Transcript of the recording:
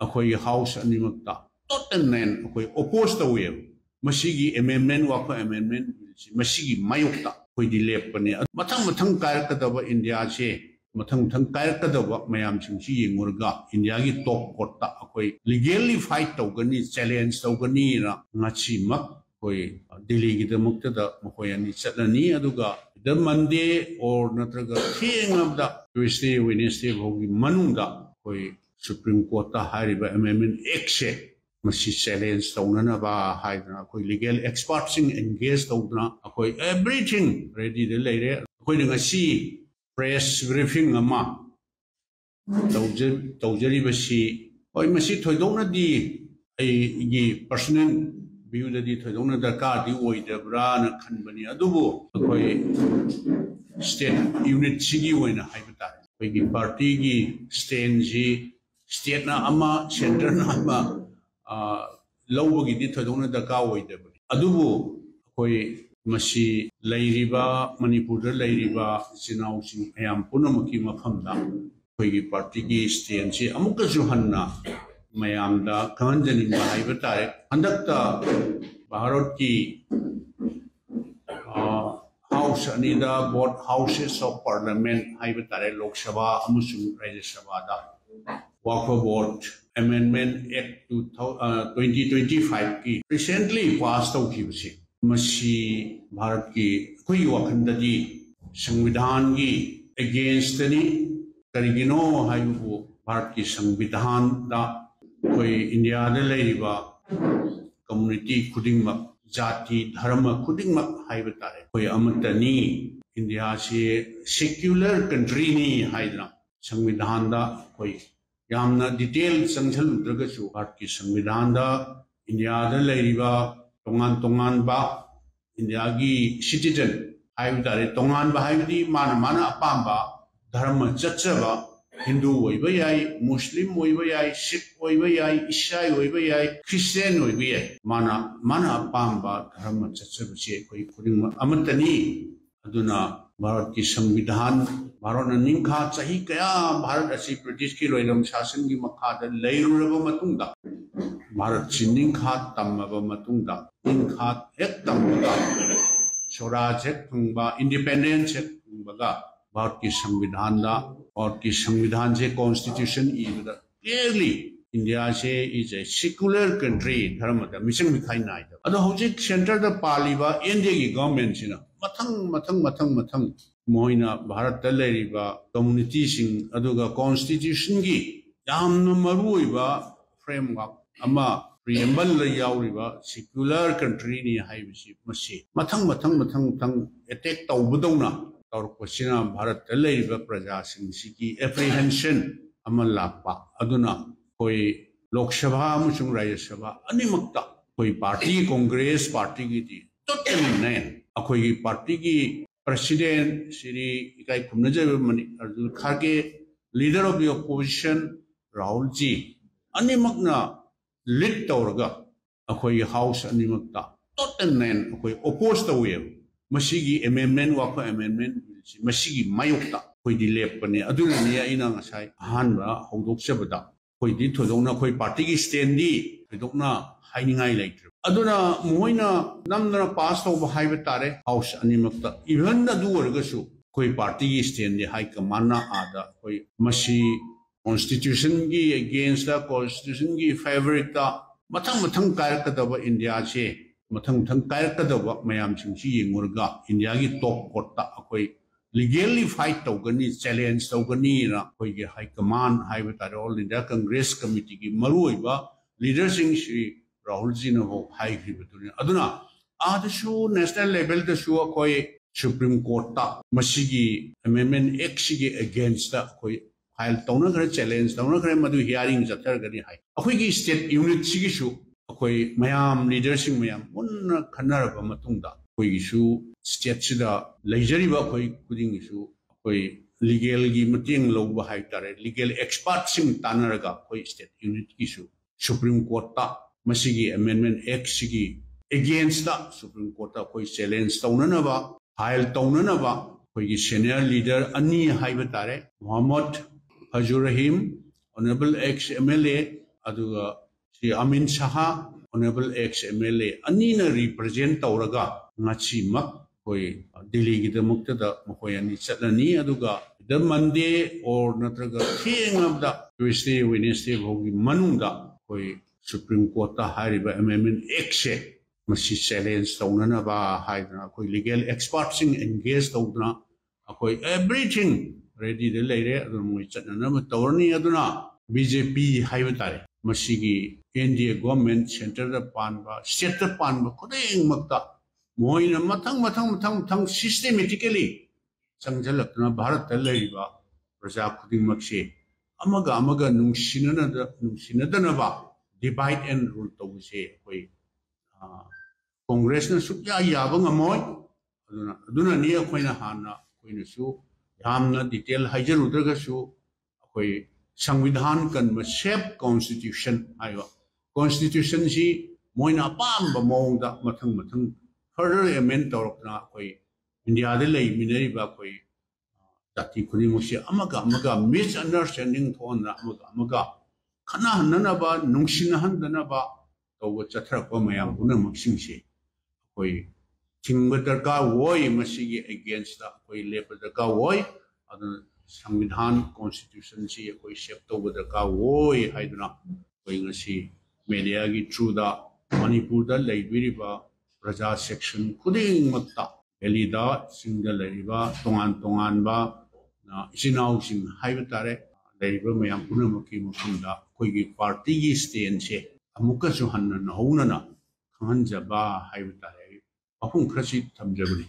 अखोई हाउस अनिमक्ता टोटल नैन अखोई ओपोज तौए मसीगी अमेंडमेंट वाको अमेंडमेंट मसीगी मायुक्ता अखोई दि लेपने मथंग मथंग कायरकदब इंडिया से मथंग मथंग कायरकदब मयाम सिंसी येंगुरगा इंडिया की टॉप कोर्ट अखोई लीगली फाइट तौगनी चैलेंज तौगनी ना ngasi mak koi Delhi ki demokta da mokoi ani chatlani aduga the Monday or natraga thing of the Tuesday Wednesday hogi manungda koi Supreme Court ta hariba amendment action masi challenge taunana ba haidna koi legal experts engaged taudna koi everything ready de leire koi ngasi press briefing ama taujari basi koi masi thoidona di ai gi personal view di thoidona darkar di oidabra na khanbani adubu koi state unit sigi oina haibata koi gi party gi stand ji state na ama center na ama lawgi di thoidona darkar oidabra adubu koi masi lairiba manipur da lairiba sinau sing ayam punamaki mafamda koi gi party gi stand ji amuka juhanna mayamda kanjani mahai batare andakta bharat ki house anida both houses of parliament hai batare lok sabha amusung rajya sabha da waqf board amendment act 2025 ki recently passed out ki basi masi bharat ki koi wakhanda di संविधान की against ni karigino haibu bharat ki संविधान da कोई India दे लेरिबा community खुदिंगमक जाति धर्म खुदिंगमक हाइबतारे कोई अमतनी India से secular country नी हाइदना संविधान दा कोई यामना डिटेल संझलुद्रगसु भारत की संविधान दा इंडिया दे लेरिबा तोंगान तोंगान बा इंडिया की सिटीजन हाइबतारे तोंगान बा हाइबदी माना माना अपाम्बा धर्म चचबा हिंदू होइबा याई मुस्लिम होइबा याई सिख होइबा याई ईसाई होइबा याई क्रिश्चियन होइबा याई माना माना पांबा धर्म चचबसे कोई खुदिंग अमतनी अदुना भारत की संविधान भारत निंखा चाही कया भारत असी ब्रिटिश की लोइलम शासन की मखादा लैरुरबा मतुंगा भारत ci निंखा तमबा मतुंगा निंखा एक तमबा स्वराज एक फंगबा इंडिपेंडेंस एक फंगबा भारत की संविधान दा और की संविधान से कॉन्स्टिट्यूशन क्लियरली इंडिया से इज ए सेक्युलर कंट्री धर्म दा मिशन मिखाई नाय दा अदो हौजिक सेंटर दा पालिबा इंडिया की गवर्नमेंट सिना मथंग मोइना भारत दा लेरिबा कम्युनिटी सिंग अदुगा कॉन्स्टिट्यूशन की यामना मरुइबा फ्रेमवर्क अमा प्रिएम्बल ला याउरिबा सेक्युलर कंट्री नि हाइबिसि मसे मथंग अटैक तौबदौना और पश्चिमा भारत लेरिबा प्रजा सिंसी की एप्रीहेंशन अमल लापा अदुना कोई लोकसभा अमसुंग राज्य सभा अनिमक्ता कोई पार्टी कांग्रेस पार्टी की थी टोटली नैन अखोई पार्टी की प्रेसिडेंट श्री इकाई खुमनजब Mallikarjun Kharge leader of the opposition Rahul ji अनिमक्ना लीड तौरगा अखोई हाउस अनिमक्ता टोटल नैन अखोई ओपोज तौए मसीगी अमेंडमेंट वाको अमेंडमेंट मसीगी मायुक्ता कोई दि लेपने अदुननि आइना ngasai ahanba hongdokchabada koi di thodongna koi party ki stand di thodokna hainingai laitre aduna moina namna pass tauba haiba tare house animakta even adu orgasu koi party ki stand di high command na ada koi masi constitution ki against the constitution ki favorite ta mathang karakadaba india che मथंग कायरकदब मयाम सिंसी येंगुरगा India की top court ता अखोई legally fight तौगनी challenge तौगनी ना कोई के हाई कमांड हाई बतारे ऑल इंडिया कांग्रेस कमिटी की मरुइबा लीडर सिंह श्री राहुल जी ने वो हाई की बतुने अदुना आदशु नेशनल लेवल दशु अखोई सुप्रीम कोर्ट ता मसीगी अमेंडमेंट एक्ट सिगी अगेंस्ट ता अखोई फाइल तौना करे चैलेंज तौना करे मदु हियरिंग जतर गनी हाई अखोई की स्टेट यूनिट सिगी सु अखोई मयाम लीडरसिंग मयाम उन्न खन्नरबा मतुंगदा अखोईगिसु स्टेट सिदा लैजरिबा अखोई खुदिंगिसु अखोई लीगल की मतेंग लौबा हाइतारे लीगल एक्सपर्ट सिंग तानरगा अखोई स्टेट यूनिट किसु सुप्रीम कोर्ट ता मसिगी अमेंडमेंट एक्ट सिगी अगेंस्ट दा सुप्रीम कोर्ट ता अखोई चैलेंज तौननबा फाइल तौननबा अखोईगी सीनियर लीडर अन्नी हाइबा तारे Mohammad Hazur Rahim honourable ex MLA अदुगा सी Amin Shah honourable ex MLA अनीना रिप्रेजेंट तौरगा ngachi mak koi Delhi gi demukta da mokoi ani chatlani aduga the Monday or natraga thengabda Tuesday Wednesday hogi manungda koi Supreme Court ta hariba amendment x masi challenge taunana ba haidna koi legal experts engage taudna koi everything ready de leire adu moi chatna ma tawrni aduna BJP haiba tare masigi NDA government center da panba state da panba kodeng makta मोइन मथंग मथंग मथंग मथंग systematically संजलकना भारत तल्लेरिबा प्रजा खुदिमक्से अमगा अमगा नुंसिनदनबा डिवाइड एंड रूल तौसे कोई कांग्रेस न सुक्या याबा ngमोय अदुना नि अखोइना हाना कोइनसु यामना डिटेल हाइजरुद्रगसु कोई संविधान कन्म सेफ कॉन्स्टिट्यूशन आयो कॉन्स्टिट्यूशन सी मोइना पाम मोंगदा मथंग मथंग further amend tawrokna koi India de lei minariba koi dati khuni musi amaga misunderstanding thona amaga khana hanna ba nungsina handana ba taw chathra ko mayam buna maksing se koi chingba darka woi masigi against the koi lepa darka woi adu संविधान constitution si koi shape to darka woi haiduna koi ngasi media gi through da Manipur da leibiriba प्रजा section खुदिंग मक्ता एलिदा single लेरिबा तोंगान तोंगान बा इसिनाउ सिंग हाइबा तारे लेरिबा मयाम पुनमकी मुखुंदा कोइगी party की stand से अमुकसु हन्नन हौनना खंजबा हाइबा तारे अपुं खरसि थमजबनी